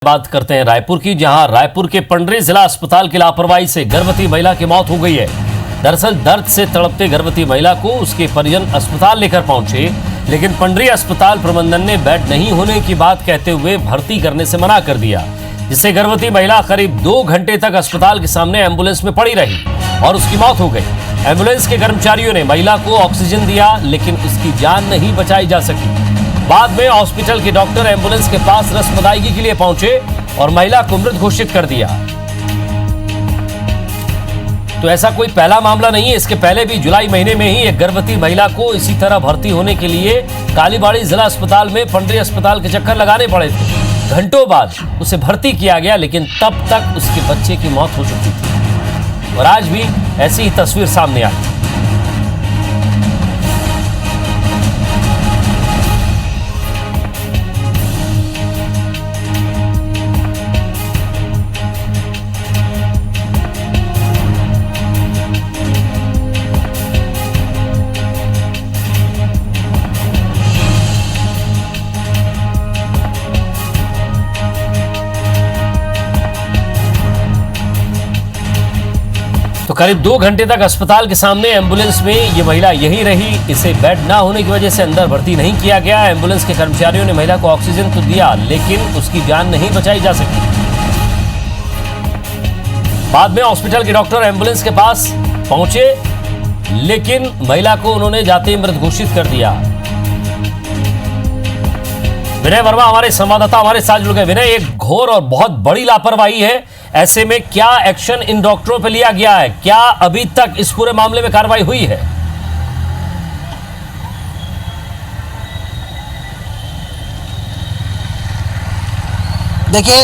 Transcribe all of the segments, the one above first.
बात करते हैं रायपुर की, जहां रायपुर के पंडरी जिला अस्पताल की लापरवाही से गर्भवती महिला की मौत हो गई है। दरअसल दर्द से तड़पते गर्भवती महिला को उसके परिजन अस्पताल लेकर पहुंचे, लेकिन पंडरी अस्पताल प्रबंधन ने बेड नहीं होने की बात कहते हुए भर्ती करने से मना कर दिया, जिससे गर्भवती महिला करीब 2 घंटे तक अस्पताल के सामने एम्बुलेंस में पड़ी रही और उसकी मौत हो गई। एम्बुलेंस के कर्मचारियों ने महिला को ऑक्सीजन दिया, लेकिन उसकी जान नहीं बचाई जा सकी। बाद में हॉस्पिटल के डॉक्टर एम्बुलेंस के पास रस्म अदायगी के लिए पहुंचे और महिला को मृत घोषित कर दिया। तो ऐसा कोई पहला मामला नहीं है, इसके पहले भी जुलाई महीने में ही एक गर्भवती महिला को इसी तरह भर्ती होने के लिए कालीबाड़ी जिला अस्पताल में पंडरी अस्पताल के चक्कर लगाने पड़े थे। घंटों बाद उसे भर्ती किया गया, लेकिन तब तक उसके बच्चे की मौत हो चुकी थी और आज भी ऐसी ही तस्वीर सामने आई। तो करीब 2 घंटे तक अस्पताल के सामने एम्बुलेंस में ये महिला यहीं रही। इसे बेड ना होने की वजह से अंदर भर्ती नहीं किया गया। एम्बुलेंस के कर्मचारियों ने महिला को ऑक्सीजन तो दिया, लेकिन उसकी जान नहीं बचाई जा सकी। बाद में हॉस्पिटल के डॉक्टर एम्बुलेंस के पास पहुंचे, लेकिन महिला को उन्होंने जाते ही मृत घोषित कर दिया। विनय वर्मा हमारे संवाददाता हमारे साथ जुड़ गए। विनय, एक घोर और बहुत बड़ी लापरवाही है, ऐसे में क्या एक्शन इन डॉक्टरों पर लिया गया है? क्या अभी तक इस पूरे मामले में कार्रवाई हुई है? देखिए,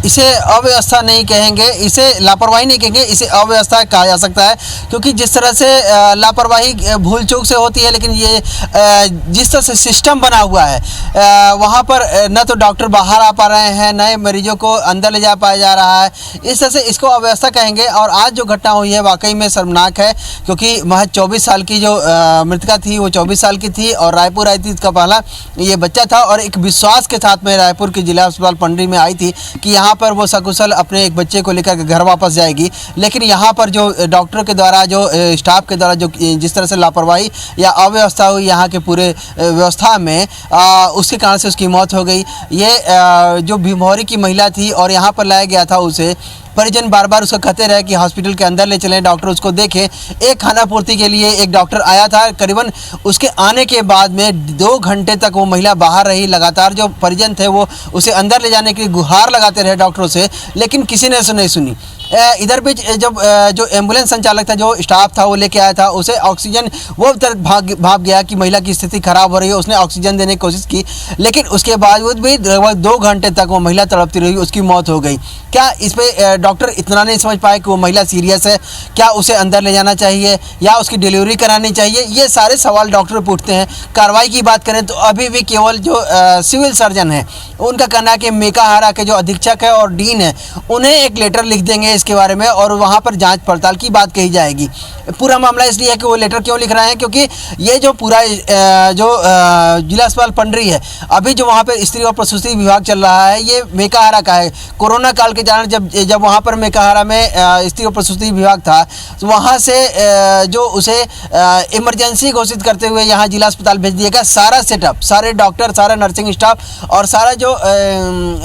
इसे अव्यवस्था नहीं कहेंगे, इसे लापरवाही नहीं कहेंगे, इसे अव्यवस्था कहा जा सकता है। क्योंकि जिस तरह से लापरवाही भूल चूक से होती है, लेकिन ये जिस तरह से सिस्टम बना हुआ है, वहाँ पर न तो डॉक्टर बाहर आ पा रहे हैं, नए मरीजों को अंदर ले जा पाया जा रहा है। इस तरह से इसको अव्यवस्था कहेंगे। और आज जो घटना हुई है वाकई में शर्मनाक है, क्योंकि महज 24 साल की जो मृतका थी वो 24 साल की थी और रायपुर आई थी। इसका पहला ये बच्चा था और एक विश्वास के साथ में रायपुर की जिला अस्पताल पंडरी में आई थी कि यहाँ पर वो सकुशल अपने एक बच्चे को लेकर घर वापस जाएगी। लेकिन यहाँ पर जो डॉक्टर के द्वारा, जो स्टाफ के द्वारा जो जिस तरह से लापरवाही या अव्यवस्था हुई यहाँ के पूरे व्यवस्था में, उसके कारण से उसकी मौत हो गई। ये जो भीमौरी की महिला थी और यहाँ पर लाया गया था, उसे परिजन बार बार उसको कहते रहे कि हॉस्पिटल के अंदर ले चलें, डॉक्टर उसको देखे। एक खाना पूर्ति के लिए एक डॉक्टर आया था, करीबन उसके आने के बाद में 2 घंटे तक वो महिला बाहर रही। लगातार जो परिजन थे वो उसे अंदर ले जाने की गुहार लगाते रहे डॉक्टरों से, लेकिन किसी ने नहीं सुनी। इधर भी जब जो एम्बुलेंस संचालक था, जो स्टाफ था, वो लेके आया था, उसे ऑक्सीजन वो तक भाग गया कि महिला की स्थिति खराब हो रही है। उसने ऑक्सीजन देने की कोशिश की, लेकिन उसके बावजूद भी लगभग 2 घंटे तक वो महिला तड़पती रही, उसकी मौत हो गई। क्या इस पे डॉक्टर इतना नहीं समझ पाए कि वो महिला सीरियस है? क्या उसे अंदर ले जाना चाहिए या उसकी डिलीवरी करानी चाहिए? ये सारे सवाल डॉक्टर पूछते हैं। कार्रवाई की बात करें तो अभी भी केवल जो सिविल सर्जन है, उनका कहना है कि मेकाहारा के जो अधीक्षक है और डीन है, उन्हें एक लेटर लिख देंगे इसके बारे में और वहाँ पर जांच पड़ताल की बात कही जाएगी। पूरा मामला इसलिए है कि वो लेटर क्यों लिख रहे हैं, क्योंकि ये जो पूरा जो जिला अस्पताल पंडरी है, अभी जो वहाँ पर स्त्री और प्रसूति विभाग चल रहा है, ये मेकाहारा का है। कोरोना काल के कारण जब वहाँ पर मेकाहारा में स्त्री और प्रसूति विभाग था, तो वहाँ से जो उसे इमरजेंसी घोषित करते हुए यहाँ जिला अस्पताल भेज दिया गया। सारा सेटअप, सारे डॉक्टर, सारा नर्सिंग स्टाफ और सारा जो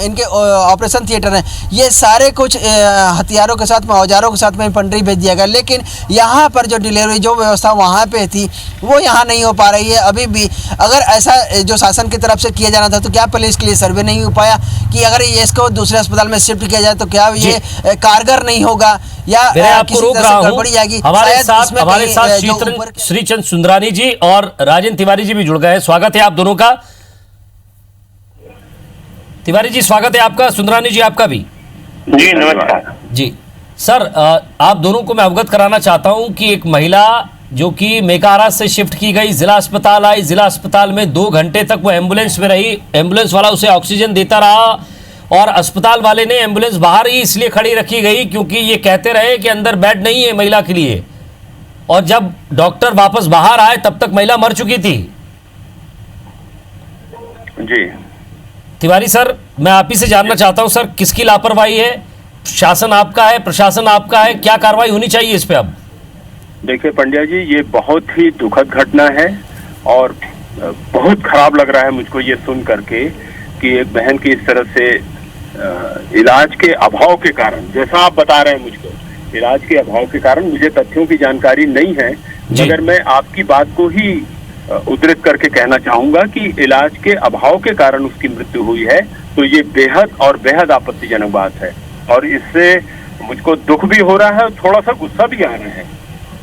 इनके ऑपरेशन थिएटर हैं, ये सारे कुछ हथियारों के साथ में, औजारों के साथ में पंडरी भेज दिया गया। लेकिन यहाँ पर जो डिलीवरी जो व्यवस्था वहाँ पे थी, वो यहाँ नहीं हो पा रही है अभी भी। अगर ऐसा जो शासन की तरफ से किया जाना था, तो क्या पहले इसके लिए सर्वे नहीं हो पाया कि अगर ये इसको दूसरे अस्पताल में शिफ्ट किया जाए तो क्या ये कारगर नहीं होगा या आपको रोक रहा हूं। हमारे साथ श्रीचंद सुंदरानी जी और राजेंद्र तिवारी जी भी जुड़ गए हैं। स्वागत है आप दोनों का। तिवारी जी स्वागत है आपका, सुंदरानी जी आपका भी। जी नमस्कार जी सर, आप दोनों को मैं अवगत कराना चाहता हूं कि एक महिला जो कि मेकाहारा से शिफ्ट की गई, जिला अस्पताल आई, जिला अस्पताल में 2 घंटे तक वो एम्बुलेंस में रही, एम्बुलेंस वाला उसे ऑक्सीजन देता रहा और अस्पताल वाले ने एम्बुलेंस बाहर ही इसलिए खड़ी रखी गई क्योंकि ये कहते रहे कि अंदर बेड नहीं है महिला के लिए। और जब डॉक्टर वापस बाहर आए तब तक महिला मर चुकी थी। जी तिवारी सर, मैं आप ही से जानना चाहता हूं सर, किसकी लापरवाही है? शासन आपका है, प्रशासन आपका है, क्या कार्रवाई होनी चाहिए इस पे अब? देखिए पंड्या जी, ये बहुत ही दुखद घटना है और बहुत खराब लग रहा है मुझको ये सुन करके कि एक बहन की इस तरह से इलाज के अभाव के कारण, जैसा आप बता रहे हैं मुझको, इलाज के अभाव के कारण, मुझे तथ्यों की जानकारी नहीं है, मगर मैं आपकी बात को ही उद्धृत करके कहना चाहूंगा कि इलाज के अभाव के कारण उसकी मृत्यु हुई है, तो ये बेहद और बेहद आपत्तिजनक बात है। और इससे मुझको दुख भी हो रहा है और थोड़ा सा गुस्सा भी आ रहा है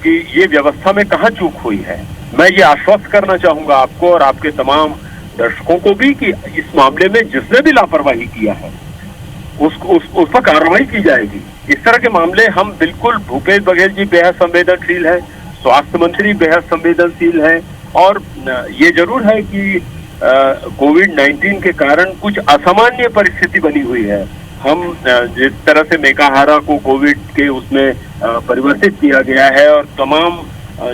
कि ये व्यवस्था में कहाँ चूक हुई है। मैं ये आश्वस्त करना चाहूंगा आपको और आपके तमाम दर्शकों को भी कि इस मामले में जिसने भी लापरवाही किया है उस पर कार्रवाई की जाएगी। इस तरह के मामले हम बिल्कुल, भूपेश बघेल जी बेहद संवेदनशील है, स्वास्थ्य मंत्री बेहद संवेदनशील है, और ये जरूर है कि कोविड-19 के कारण कुछ असामान्य परिस्थिति बनी हुई है। हम जिस तरह से मेकाहारा को कोविड के उसमें परिवर्तित किया गया है और तमाम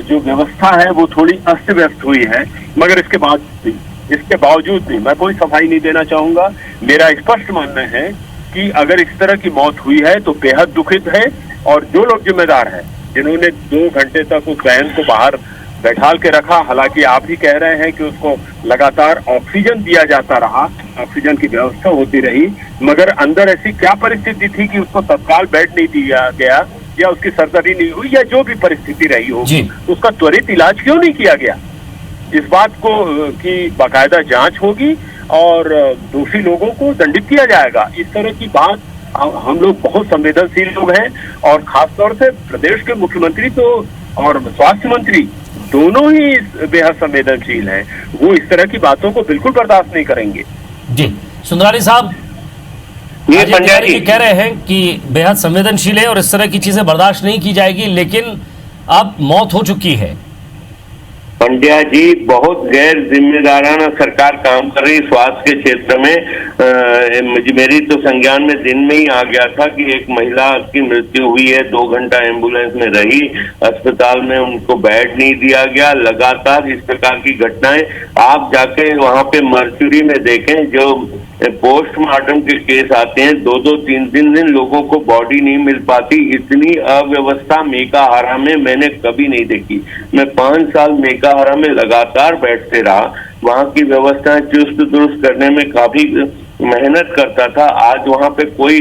जो व्यवस्था है वो थोड़ी अस्त व्यस्त हुई है, मगर इसके बावजूद भी मैं कोई सफाई नहीं देना चाहूंगा। मेरा स्पष्ट मानना है कि अगर इस तरह की मौत हुई है तो बेहद दुखित है, और जो लोग जिम्मेदार हैं, जिन्होंने 2 घंटे तक उस बहन को बाहर बैठाल के रखा, हालांकि आप ही कह रहे हैं कि उसको लगातार ऑक्सीजन दिया जाता रहा, ऑक्सीजन की व्यवस्था होती रही, मगर अंदर ऐसी क्या परिस्थिति थी कि उसको तत्काल बेड नहीं दिया गया, या उसकी सर्जरी नहीं हुई, या जो भी परिस्थिति रही होगी, उसका त्वरित इलाज क्यों नहीं किया गया? इस बात को की बाकायदा जांच होगी और दोषी लोगों को दंडित किया जाएगा। इस तरह की बात, हम लोग बहुत संवेदनशील लोग हैं, और खासतौर से प्रदेश के मुख्यमंत्री तो और स्वास्थ्य मंत्री दोनों ही बेहद संवेदनशील हैं। वो इस तरह की बातों को बिल्कुल बर्दाश्त नहीं करेंगे। जी सुंदरानी साहब, ये पंड्या जी कह रहे हैं कि बेहद संवेदनशील है और इस तरह की चीजें बर्दाश्त नहीं की जाएगी, लेकिन अब मौत हो चुकी है। पंड्या जी, बहुत गैर जिम्मेदाराना सरकार काम कर रही स्वास्थ्य के क्षेत्र में। मेरी तो संज्ञान में दिन में ही आ गया था कि एक महिला की मृत्यु हुई है, 2 घंटा एम्बुलेंस में रही, अस्पताल में उनको बेड नहीं दिया गया। लगातार इस प्रकार की घटनाएं आप जाके वहां पे मर्चुरी में देखें, जो पोस्टमार्टम के केस आते हैं, 2-2, 3-3 दिन लोगों को बॉडी नहीं मिल पाती। इतनी अव्यवस्था मेकाहारा में मैंने कभी नहीं देखी। मैं 5 साल मेकाहारा में लगातार बैठते रहा, वहां की व्यवस्थाएं चुस्त दुरुस्त करने में काफी मेहनत करता था। आज वहां पे कोई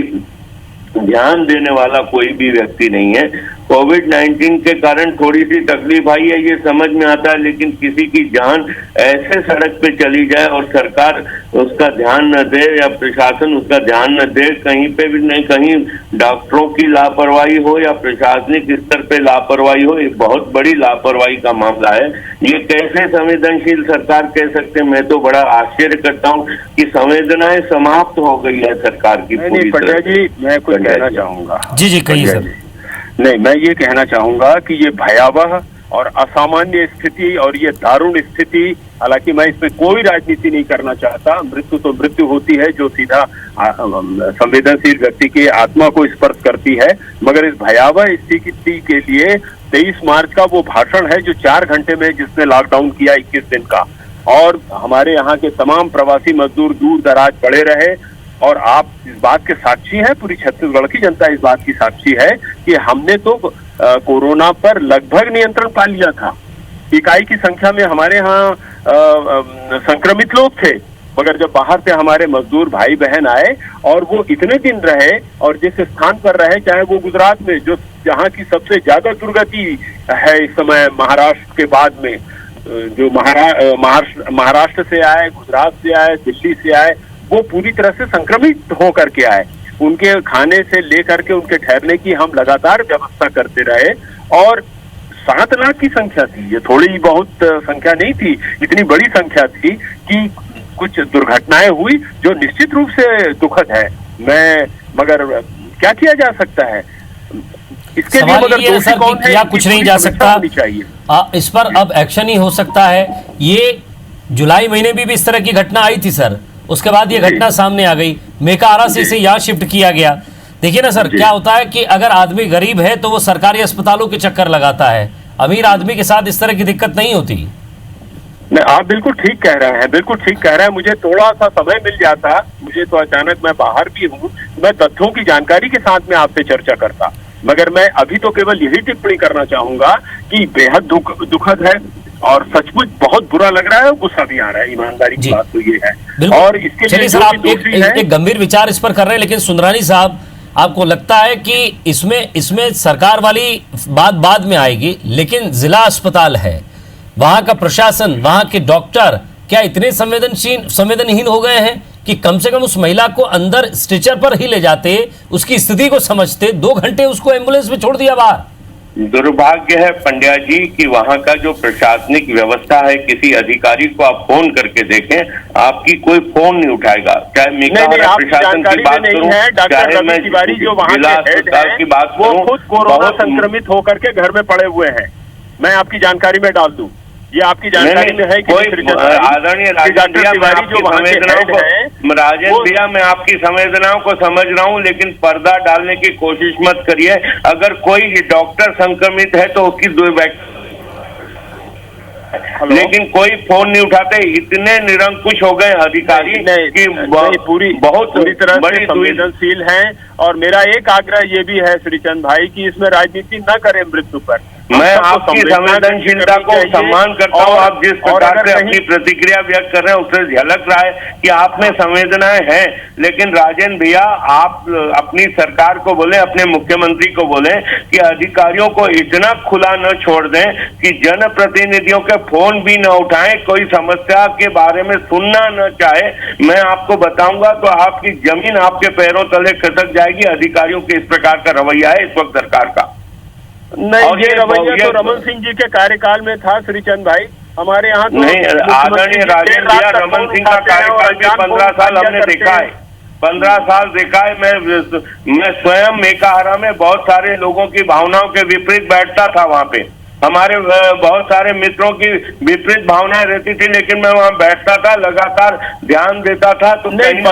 ध्यान देने वाला कोई भी व्यक्ति नहीं है। कोविड-19 के कारण थोड़ी सी तकलीफ आई है, ये समझ में आता है, लेकिन किसी की जान ऐसे सड़क पे चली जाए और सरकार उसका ध्यान न दे या प्रशासन उसका ध्यान न दे, कहीं पे भी नहीं, कहीं डॉक्टरों की लापरवाही हो या प्रशासनिक स्तर पे लापरवाही हो, ये बहुत बड़ी लापरवाही का मामला है। ये कैसे संवेदनशील सरकार कह सकते हैं? मैं तो बड़ा आश्चर्य करता हूँ कि संवेदनाएं समाप्त हो गई है सरकार की पूरी तरह। जी मैं कुछ कहना चाहूंगा। जी कहिए सर। नहीं, मैं ये कहना चाहूंगा कि ये भयावह और असामान्य स्थिति और ये दारुण स्थिति, हालांकि मैं इसमें कोई राजनीति नहीं करना चाहता, मृत्यु तो मृत्यु होती है जो सीधा संवेदनशील व्यक्ति की आत्मा को स्पर्श करती है, मगर इस भयावह स्थिति के लिए 23 मार्च का वो भाषण है जो 4 घंटे में जिसने लॉकडाउन किया 21 दिन का, और हमारे यहाँ के तमाम प्रवासी मजदूर दूर दराज पड़े रहे, और आप इस बात के साक्षी हैं, पूरी छत्तीसगढ़ की जनता इस बात की साक्षी है कि हमने तो कोरोना पर लगभग नियंत्रण पा लिया था। इकाई की संख्या में हमारे यहाँ संक्रमित लोग थे, मगर जब बाहर से हमारे मजदूर भाई बहन आए और वो इतने दिन रहे और जिस स्थान पर रहे, चाहे वो गुजरात में जो जहाँ की सबसे ज्यादा दुर्गति है इस समय महाराष्ट्र के बाद में, जो महाराष्ट्र से आए, गुजरात से आए, दिल्ली से आए, वो पूरी तरह से संक्रमित होकर के आए। उनके खाने से लेकर के उनके ठहरने की हम लगातार व्यवस्था करते रहे, और 7 लाख की संख्या थी, ये थोड़ी बहुत संख्या नहीं थी, इतनी बड़ी संख्या थी कि कुछ दुर्घटनाएं हुई जो निश्चित रूप से दुखद है। मगर क्या किया जा सकता है इसके लिए? मगर दोषी कौन है? क्या कुछ नहीं जा सकता चाहिए इस पर अब एक्शन ही हो सकता है। ये जुलाई महीने में भी इस तरह की घटना आई थी सर, उसके बाद ये घटना सामने आ गई, मेकाहारा से इसे यहाँ शिफ्ट किया गया। देखिए ना सर, क्या होता है कि अगर आदमी गरीब है तो वो सरकारी अस्पतालों के चक्कर लगाता है, अमीर आदमी के साथ इस तरह की दिक्कत नहीं होती। नहीं, आप बिल्कुल ठीक कह रहे हैं, बिल्कुल ठीक कह रहे हैं। मुझे थोड़ा सा समय मिल जाता, मुझे तो अचानक, मैं बाहर भी हूँ, मैं तथ्यों की जानकारी के साथ में आपसे चर्चा करता, मगर मैं अभी तो केवल यही टिप्पणी करना चाहूंगा कि बेहद दुखद है और सचमुच बहुत बुरा लग रहा है, गुस्सा भी आ रहा है। ईमानदारी की जी। बात तो ये है। बिल्कुल। और इसके चलिए लिए सर, जो आप भी दोषी है, एक गंभीर विचार इस पर कर रहे हैं, लेकिन सुंदरानी साहब, आपको लगता है कि इसमें सरकार वाली बात बाद में आएगी, लेकिन जिला अस्पताल है, वहां का प्रशासन, वहां के डॉक्टर क्या इतने संवेदनहीन हो गए हैं कि कम से कम उस महिला को अंदर स्ट्रेचर पर ही ले जाते, उसकी स्थिति को समझते, 2 घंटे उसको एम्बुलेंस में छोड़ दिया बाहर? दुर्भाग्य है पंड्या जी कि वहां का जो प्रशासनिक व्यवस्था है, किसी अधिकारी को आप फोन करके देखें, आपकी कोई फोन नहीं उठाएगा। चाहे मेकाहारा प्रशासन की बात करूं, चाहे मैं तिवारी जो वहां जिला के हेड अस्पताल हैं, की बात वो करूं, खुद कोरोना संक्रमित होकर के घर में पड़े हुए हैं। मैं आपकी जानकारी में डाल दूं, ये आपकी जानकारी में है कि आदरणीय राजन भैया, मैं आपकी संवेदनाओं को, राजन भैया मैं आपकी संवेदनाओं को समझ रहा हूं, लेकिन पर्दा डालने की कोशिश मत करिए। अगर कोई डॉक्टर संक्रमित है तो उसकी लेकिन कोई फोन नहीं उठाते, इतने निरंकुश हो गए अधिकारी कि बहुत पूरी तरह से संवेदनशील हैं। और मेरा एक आग्रह ये भी है श्रीचंद भाई कि इसमें राजनीति न करें मृत्यु पर। मैं आपकी संवेदनशीलता को सम्मान करता हूँ। आप जिस प्रकार से अपनी प्रतिक्रिया व्यक्त कर रहे हैं उससे झलक रहा है कि आप में संवेदनाएं हैं, लेकिन राजेंद्र भैया आप अपनी सरकार को बोले, अपने मुख्यमंत्री को बोले कि अधिकारियों को इतना खुला न छोड़ दें कि जनप्रतिनिधियों के फोन भी न उठाएं, कोई समस्या के बारे में सुनना न चाहे। मैं आपको बताऊंगा तो आपकी जमीन आपके पैरों तले खिसक जाएगी। अधिकारियों के इस प्रकार का रवैया है इस वक्त सरकार का। नहीं, ये रवैया तो रमन सिंह जी के कार्यकाल में था श्रीचंद भाई। हमारे यहाँ तो नहीं, आदरणीय राजेंद्र भैया, रमन सिंह का कार्यकाल भी 15 साल हमने देखा है, 15 साल देखा है। मैं स्वयं मेकाहारा में बहुत सारे लोगों की भावनाओं के विपरीत बैठता था। वहां पे हमारे बहुत सारे मित्रों की विपरीत भावनाएं रहती थी, लेकिन मैं वहां बैठता था, लगातार ध्यान देता था। तो नहीं,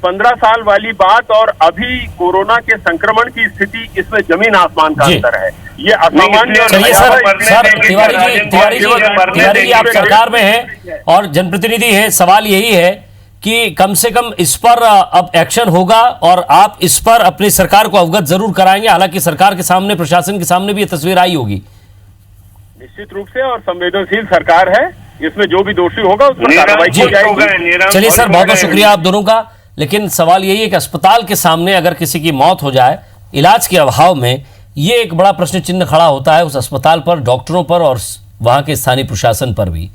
15 साल वाली बात और अभी कोरोना के संक्रमण की स्थिति, इसमें जमीन आसमान का अंतर है। ये असामान्य। चलिए सर, तिवारी जी आप सरकार में हैं और जनप्रतिनिधि हैं, सवाल यही है कि कम से कम इस पर अब एक्शन होगा और आप इस पर अपनी सरकार को अवगत जरूर कराएंगे। हालांकि सरकार के सामने, प्रशासन के सामने भी ये तस्वीर आई होगी। निश्चित रूप से, और संवेदनशील सरकार है, इसमें जो भी दोषी होगा उस पर कार्रवाई की जाएगी। चलिए सर, बहुत बहुत शुक्रिया आप दोनों का। लेकिन सवाल यही है कि अस्पताल के सामने अगर किसी की मौत हो जाए इलाज के अभाव में, ये एक बड़ा प्रश्न चिन्ह खड़ा होता है उस अस्पताल पर, डॉक्टरों पर और वहां के स्थानीय प्रशासन पर भी।